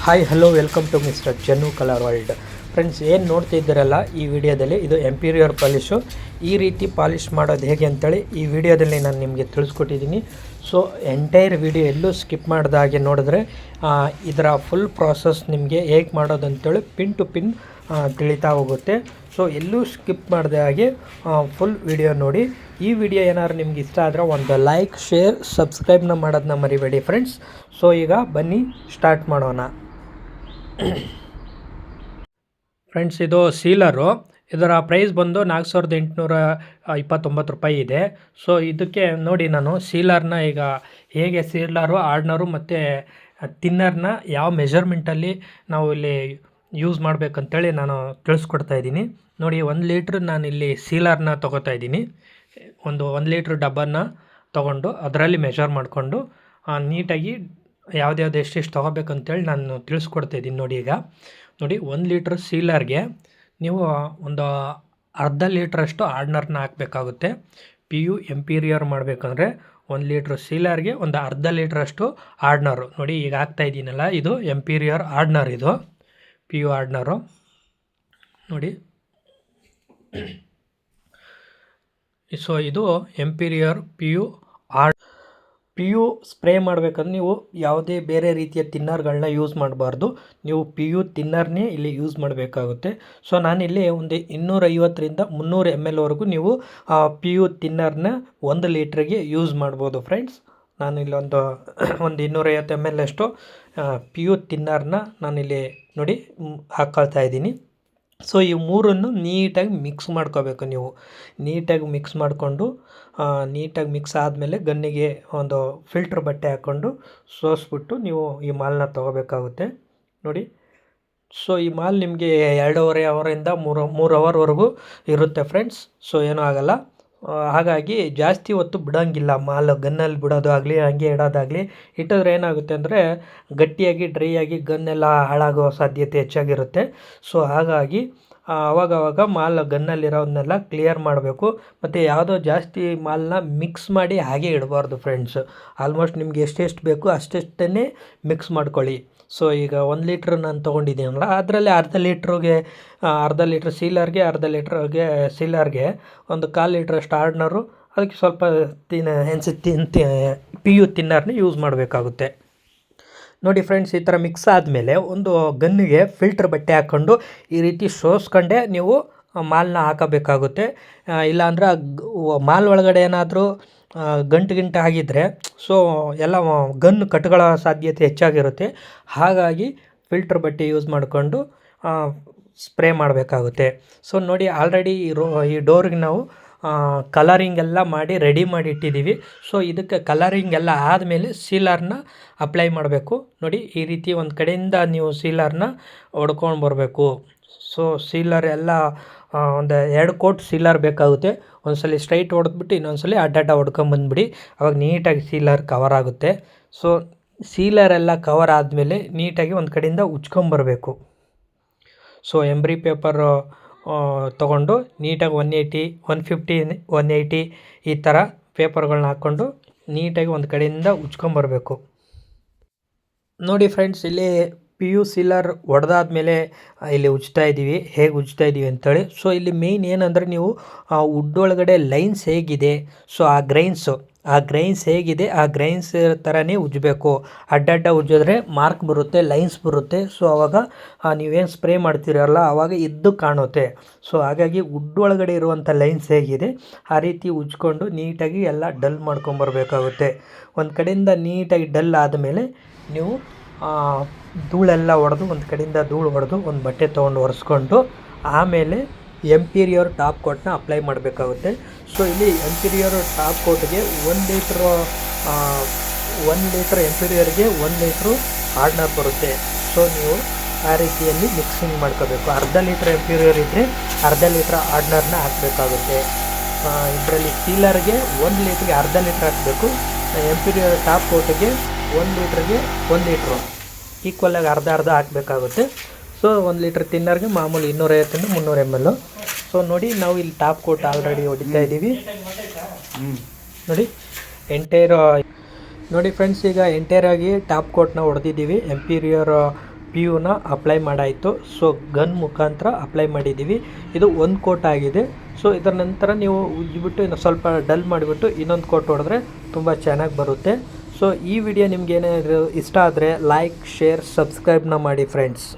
Hi hello welcome to mister Jannu colour world. Friends, ಏನು ನೋಡ್ತಿದ್ದೀರಲ್ಲ ಈ ವಿಡಿಯೋದಲ್ಲಿ ಇದು ಎಂಪೀರಿಯರ್ ಪಾಲಿಶು. ಈ ರೀತಿ ಪಾಲಿಷ್ ಮಾಡೋದು ಹೇಗೆ ಅಂತೇಳಿ ಈ ವಿಡಿಯೋದಲ್ಲಿ ನಾನು ನಿಮಗೆ ತಿಳಿಸ್ಕೊಟ್ಟಿದ್ದೀನಿ. ಸೊ ಎಂಟೈರ್ ವಿಡಿಯೋ ಎಲ್ಲೂ ಸ್ಕಿಪ್ ಮಾಡಿದಾಗೆ ನೋಡಿದ್ರೆ ಇದರ ಫುಲ್ ಪ್ರಾಸೆಸ್ ನಿಮಗೆ ಹೇಗೆ ಮಾಡೋದು ಅಂತೇಳಿ ಪಿನ್ ಟು ಪಿನ್ ತಿಳಿತಾ ಹೋಗುತ್ತೆ. ಸೊ ಎಲ್ಲೂ ಸ್ಕಿಪ್ ಮಾಡಿದ ಹಾಗೆ ಫುಲ್ ವಿಡಿಯೋ ನೋಡಿ. ಈ ವಿಡಿಯೋ ಏನಾದ್ರು ನಿಮ್ಗೆ ಇಷ್ಟ ಆದರೆ ಒಂದು ಲೈಕ್, ಶೇರ್, ಸಬ್ಸ್ಕ್ರೈಬ್ನ ಮಾಡೋದನ್ನ ಮರಿಬೇಡಿ ಫ್ರೆಂಡ್ಸ್. ಸೊ ಈಗ ಬನ್ನಿ ಸ್ಟಾರ್ಟ್ ಮಾಡೋಣ. ಫ್ರೆಂಡ್ಸ್, ಇದು ಸೀಲರು. ಇದರ ಪ್ರೈಸ್ ಬಂದು 4829 ರೂಪಾಯಿ ಇದೆ. ಸೊ ಇದಕ್ಕೆ ನೋಡಿ, ನಾನು ಸೀಲರ್ನ ಈಗ ಹೇಗೆ ಸೀಲರು, ಆರ್ಡ್ನರು ಮತ್ತು ತಿನ್ನರ್ನ ಯಾವ ಮೆಜರ್ಮೆಂಟಲ್ಲಿ ನಾವು ಇಲ್ಲಿ ಯೂಸ್ ಮಾಡಬೇಕಂತೇಳಿ ನಾನು ತಿಳಿಸ್ಕೊಡ್ತಾ ಇದ್ದೀನಿ. ನೋಡಿ, 1 ಲೀಟ್ರ್ ನಾನಿಲ್ಲಿ ಸೀಲರ್ನ ತೊಗೋತಾ ಇದ್ದೀನಿ. ಒಂದು 1 ಲೀಟ್ರ್ ಡಬ್ಬನ ತೊಗೊಂಡು ಅದರಲ್ಲಿ ಮೆಜರ್ ಮಾಡಿಕೊಂಡು ನೀಟಾಗಿ ಯಾವ್ದು ಎಷ್ಟೆಷ್ಟು ತೊಗೋಬೇಕಂತೇಳಿ ನಾನು ತಿಳಿಸ್ಕೊಡ್ತಾಯಿದ್ದೀನಿ. ನೋಡಿ, ಈಗ ನೋಡಿ, 1 ಲೀಟ್ರ್ ಸೀಲರ್ಗೆ ನೀವು ಒಂದು ಅರ್ಧ ಲೀಟ್ರಷ್ಟು ಆರ್ಡ್ನರ್ನ ಹಾಕಬೇಕಾಗುತ್ತೆ. ಪಿ ಯು ಎಂಪೀರಿಯರ್ ಮಾಡಬೇಕಂದ್ರೆ 1 ಲೀಟ್ರ್ ಸೀಲರ್ಗೆ ಒಂದು ಅರ್ಧ ಲೀಟ್ರಷ್ಟು ಆರ್ಡ್ನರು. ನೋಡಿ, ಈಗ ಹಾಕ್ತಾಯಿದ್ದೀನಲ್ಲ, ಇದು ಎಂಪೀರಿಯರ್ ಆರ್ಡ್ನರ್, ಇದು ಪಿ ಯು ಆರ್ಡ್ನರು. ನೋಡಿ, ಸೊ ಇದು ಎಂಪೀರಿಯರ್ ಪಿ ಯು ಸ್ಪ್ರೇ ಮಾಡಬೇಕಂದ್ರೆ ನೀವು ಯಾವುದೇ ಬೇರೆ ರೀತಿಯ ತಿನ್ನರ್ಗಳನ್ನ ಯೂಸ್ ಮಾಡಬಾರ್ದು. ನೀವು ಪಿ ಯು ತಿನ್ನರ್ನೇ ಇಲ್ಲಿ ಯೂಸ್ ಮಾಡಬೇಕಾಗುತ್ತೆ. ಸೊ ನಾನಿಲ್ಲಿ ಒಂದು 250ರಿಂದ 300 ml ವರೆಗೂ ನೀವು ಪಿ ಯು ತಿನ್ನರ್ನ 1 ಲೀಟ್ರಿಗೆ ಯೂಸ್ ಮಾಡ್ಬೋದು ಫ್ರೆಂಡ್ಸ್. ನಾನಿಲ್ಲಿ ಒಂದು 250 ml ಅಷ್ಟು ಪಿ ಯು ತಿನ್ನರ್ನ ನಾನಿಲ್ಲಿ ನೋಡಿ ಹಾಕ್ಕೊಳ್ತಾ ಇದ್ದೀನಿ. ಸೊ ಈ ಮೂರನ್ನು ನೀಟಾಗಿ ಮಿಕ್ಸ್ ಮಾಡ್ಕೋಬೇಕು. ನೀವು ನೀಟಾಗಿ ಮಿಕ್ಸ್ ಮಾಡಿಕೊಂಡು ನೀಟಾಗಿ ಮಿಕ್ಸ್ ಆದಮೇಲೆ ಗನ್ನಿಗೆ ಒಂದು ಫಿಲ್ಟ್ರ್ ಬಟ್ಟೆ ಹಾಕ್ಕೊಂಡು ಸೋಸ್ಬಿಟ್ಟು ನೀವು ಈ ಮಾಲ್ನ ತೊಗೋಬೇಕಾಗುತ್ತೆ. ನೋಡಿ, ಸೊ ಈ ಮಾಲ್ ನಿಮಗೆ 2.5 ಅವರಿಂದ 3 ಅವರ್ವರೆಗೂ ಇರುತ್ತೆ ಫ್ರೆಂಡ್ಸ್. ಸೊ ಏನೂ ಆಗೋಲ್ಲ. ಹಾಗಾಗಿ ಜಾಸ್ತಿ ಹೊತ್ತು ಬಿಡೋಂಗಿಲ್ಲ ಮಾಲ್. ಗನ್ನಲ್ಲಿ ಬಿಡೋದು ಆಗಲಿ, ಹಂಗೆ ಇಡೋದಾಗಲಿ ಇಟ್ಟಿದ್ರೆ ಏನಾಗುತ್ತೆ ಅಂದರೆ ಗಟ್ಟಿಯಾಗಿ ಡ್ರೈ ಆಗಿ ಗನ್ನೆಲ್ಲ ಹಾಳಾಗೋ ಸಾಧ್ಯತೆ ಹೆಚ್ಚಾಗಿರುತ್ತೆ. ಸೊ ಹಾಗಾಗಿ ಅವಾಗವಾಗ ಮಾಲ್ ಗನ್ನಲ್ಲಿರೋದನ್ನೆಲ್ಲ ಕ್ಲಿಯರ್ ಮಾಡಬೇಕು. ಮತ್ತು ಯಾವುದೋ ಜಾಸ್ತಿ ಮಾಲ್ನ ಮಿಕ್ಸ್ ಮಾಡಿ ಹಾಗೆ ಇಡಬಾರ್ದು ಫ್ರೆಂಡ್ಸ್. ಆಲ್ಮೋಸ್ಟ್ ನಿಮ್ಗೆ ಎಷ್ಟೆಷ್ಟು ಬೇಕು ಅಷ್ಟೆಷ್ಟನ್ನೇ ಮಿಕ್ಸ್ ಮಾಡ್ಕೊಳ್ಳಿ. ಸೊ ಈಗ 1 ಲೀಟ್ರ್ ನಾನು ತೊಗೊಂಡಿದ್ದೀನಲ್ಲ, ಅದರಲ್ಲಿ ಅರ್ಧ ಲೀಟ್ರ್ ಸೀಲರ್ಗೆ, ಅರ್ಧ ಲೀಟ್ರಿಗೆ ಸೀಲರ್ಗೆ ಒಂದು 1/4 ಲೀಟ್ರಷ್ಟು ಆರ್ಡ್ನರು, ಅದಕ್ಕೆ ಸ್ವಲ್ಪ ಪಿ ಯು ತಿನ್ನರ್ನ ಯೂಸ್ ಮಾಡಬೇಕಾಗುತ್ತೆ. ನೋಡಿ ಫ್ರೆಂಡ್ಸ್, ಈ ಥರ ಮಿಕ್ಸ್ ಆದಮೇಲೆ ಒಂದು ಗನ್ನಿಗೆ ಫಿಲ್ಟ್ರ್ ಬಟ್ಟೆ ಹಾಕ್ಕೊಂಡು ಈ ರೀತಿ ಸೋಸ್ಕೊಂಡೇ ನೀವು ಮಾಲ್ನ ಹಾಕಬೇಕಾಗುತ್ತೆ. ಇಲ್ಲಾಂದರೆ ಮಾಲ್ ಒಳಗಡೆ ಏನಾದರೂ ಗಂಟು ಆಗಿದ್ದರೆ ಸೊ ಎಲ್ಲ ಗನ್ ಕಟ್ಕೊಳ್ಳೋ ಸಾಧ್ಯತೆ ಹೆಚ್ಚಾಗಿರುತ್ತೆ. ಹಾಗಾಗಿ ಫಿಲ್ಟ್ರ್ ಬಟ್ಟೆ ಯೂಸ್ ಮಾಡಿಕೊಂಡು ಸ್ಪ್ರೇ ಮಾಡಬೇಕಾಗುತ್ತೆ. ಸೊ ನೋಡಿ, ಆಲ್ರೆಡಿ ಈ ಡೋರ್ಗೆ ನಾವು ಕಲರಿಂಗ್ ಎಲ್ಲ ಮಾಡಿ ರೆಡಿ ಮಾಡಿ ಇಟ್ಟಿದ್ದೀವಿ. ಸೊ ಇದಕ್ಕೆ ಕಲರಿಂಗ್ ಎಲ್ಲ ಆದಮೇಲೆ ಸೀಲರ್ನ ಅಪ್ಲೈ ಮಾಡಬೇಕು. ನೋಡಿ, ಈ ರೀತಿ ಒಂದು ಕಡೆಯಿಂದ ನೀವು ಸೀಲರ್ನ ಹೊಡ್ಕೊಂಡು ಬರಬೇಕು. ಸೊ ಸೀಲರ್ ಎಲ್ಲ ಒಂದು 2 ಕೋಟ್ ಸೀಲರ್ ಬೇಕಾಗುತ್ತೆ. ಒಂದ್ಸಲ ಸ್ಟ್ರೈಟ್ ಹೊಡೆದ್ಬಿಟ್ಟು ಇನ್ನೊಂದ್ಸಲ ಅಡ್ಡ ಹೊಡ್ಕೊಂಬಂದ್ಬಿಡಿ. ಅವಾಗ ನೀಟಾಗಿ ಸೀಲರ್ ಕವರ್ ಆಗುತ್ತೆ. ಸೊ ಸೀಲರೆಲ್ಲ ಕವರ್ ಆದಮೇಲೆ ನೀಟಾಗಿ ಒಂದು ಕಡೆಯಿಂದ ಉಚ್ಕೊಂಬರಬೇಕು. ಸೊ ಎಂಬ್ರಿ ಪೇಪರ್ ತೊಗೊಂಡು ನೀಟಾಗಿ 180, 150, 180 ಈ ಥರ ಪೇಪರ್ಗಳನ್ನ ಹಾಕ್ಕೊಂಡು ನೀಟಾಗಿ ಒಂದು ಕಡೆಯಿಂದ ಉಚ್ಕೊಂಬರಬೇಕು. ನೋಡಿ ಫ್ರೆಂಡ್ಸ್, ಇಲ್ಲಿ ಪಿ ಯು ಸೀಲರ್ ಹೊಡೆದಾದ್ಮೇಲೆ ಇಲ್ಲಿ ಉಜ್ತಾ ಇದ್ದೀವಿ, ಹೇಗೆ ಉಜ್ತಾ ಇದ್ದೀವಿ ಅಂತೇಳಿ. ಸೊ ಇಲ್ಲಿ ಮೇಯ್ನ್ ಏನಂದರೆ ನೀವು ವುಡ್ ಒಳಗಡೆ ಲೈನ್ಸ್ ಹೇಗಿದೆ, ಸೊ ಆ ಗ್ರೈನ್ಸ್ ಹೇಗಿದೆ ಆ ಗ್ರೈನ್ಸ್ ಥರನೇ ಉಜ್ಜಬೇಕು. ಅಡ್ಡ ಉಜ್ಜಿದ್ರೆ ಮಾರ್ಕ್ ಬರುತ್ತೆ, ಲೈನ್ಸ್ ಬರುತ್ತೆ. ಸೊ ಆವಾಗ ನೀವೇನು ಸ್ಪ್ರೇ ಮಾಡ್ತೀರಲ್ಲ ಆವಾಗ ಇದ್ದು ಕಾಣುತ್ತೆ. ಸೊ ಹಾಗಾಗಿ ವುಡ್ ಒಳಗಡೆ ಇರುವಂಥ ಲೈನ್ಸ್ ಹೇಗಿದೆ ಆ ರೀತಿ ಉಜ್ಕೊಂಡು ನೀಟಾಗಿ ಎಲ್ಲ ಡಲ್ ಮಾಡ್ಕೊಂಬರ್ಬೇಕಾಗುತ್ತೆ. ಒಂದು ಕಡೆಯಿಂದ ನೀಟಾಗಿ ಡಲ್ ಆದಮೇಲೆ ನೀವು ಧೂಳೆಲ್ಲ ಹೊಡೆದು, ಒಂದು ಕಡೆಯಿಂದ ಧೂಳು ಹೊಡೆದು ಒಂದು ಬಟ್ಟೆ ತೊಗೊಂಡು ಒರೆಸ್ಕೊಂಡು ಆಮೇಲೆ ಎಂಪೀರಿಯರ್ ಟಾಪ್ ಕೋಟ್ನ ಅಪ್ಲೈ ಮಾಡಬೇಕಾಗುತ್ತೆ. ಸೊ ಇಲ್ಲಿ ಎಂಪೀರಿಯರ್ ಟಾಪ್ ಕೋಟ್ಗೆ 1 ಲೀಟ್ರ್ ಎಂಪೀರಿಯರ್ಗೆ 1 ಲೀಟ್ರು ಆರ್ಡ್ನರ್ ಬರುತ್ತೆ. ಸೊ ನೀವು ಆ ರೀತಿಯಲ್ಲಿ ಮಿಕ್ಸಿಂಗ್ ಮಾಡ್ಕೋಬೇಕು. ಅರ್ಧ ಲೀಟ್ರ್ ಎಂಪೀರಿಯರ್ ಇದ್ದರೆ ಅರ್ಧ ಲೀಟ್ರ್ ಆರ್ಡ್ನರ್ನ ಹಾಕಬೇಕಾಗುತ್ತೆ. ಇದರಲ್ಲಿ ಸೀಲರ್ಗೆ 1 ಲೀಟ್ರಿಗೆ ಅರ್ಧ ಲೀಟ್ರ್ ಹಾಕಬೇಕು. ಎಂಪೀರಿಯರ್ ಟಾಪ್ ಕೋಟ್ಗೆ 1 ಲೀಟ್ರಿಗೆ 1 ಲೀಟ್ರು ಈಕ್ವಲಾಗಿ ಅರ್ಧ ಹಾಕಬೇಕಾಗುತ್ತೆ. ಸೊ 1 ಲೀಟ್ರ್ ತಿನ್ನರ್ಗೆ ಮಾಮೂಲಿ 250ರಿಂದ 300 ml. ಸೊ ನೋಡಿ, ನಾವು ಇಲ್ಲಿ ಟಾಪ್ ಕೋಟ್ ಆಲ್ರೆಡಿ ಹೊಡಿತಾ ಇದ್ದೀವಿ. ನೋಡಿ ನೋಡಿ ಫ್ರೆಂಡ್ಸ್, ಈಗ ಎಂಟೈರಾಗಿ ಟಾಪ್ ಕೋಟ್ನ ಹೊಡೆದಿದ್ದೀವಿ. ಎಂಪೀರಿಯರ್ ಪಿ ಯುನ ಅಪ್ಲೈ ಮಾಡಾಯಿತು. ಸೊ ಗನ್ ಮುಖಾಂತರ ಅಪ್ಲೈ ಮಾಡಿದ್ದೀವಿ. ಇದು ಒಂದು ಕೋಟ್ ಆಗಿದೆ. ಸೊ ಇದರ ನಂತರ ನೀವು ಉಜ್ಜಿಬಿಟ್ಟು ಇನ್ನು ಸ್ವಲ್ಪ ಡಲ್ ಮಾಡಿಬಿಟ್ಟು ಇನ್ನೊಂದು ಕೋಟ್ ಹೊಡೆದ್ರೆ ತುಂಬ ಚೆನ್ನಾಗಿ ಬರುತ್ತೆ. ಸೊ ಈ ವಿಡಿಯೋ ನಿಮ್ಗೆ ಏನಾದರೂ ಇಷ್ಟ ಆದರೆ ಲೈಕ್, ಶೇರ್, ಸಬ್ಸ್ಕ್ರೈಬ್ನ ಮಾಡಿ ಫ್ರೆಂಡ್ಸ್.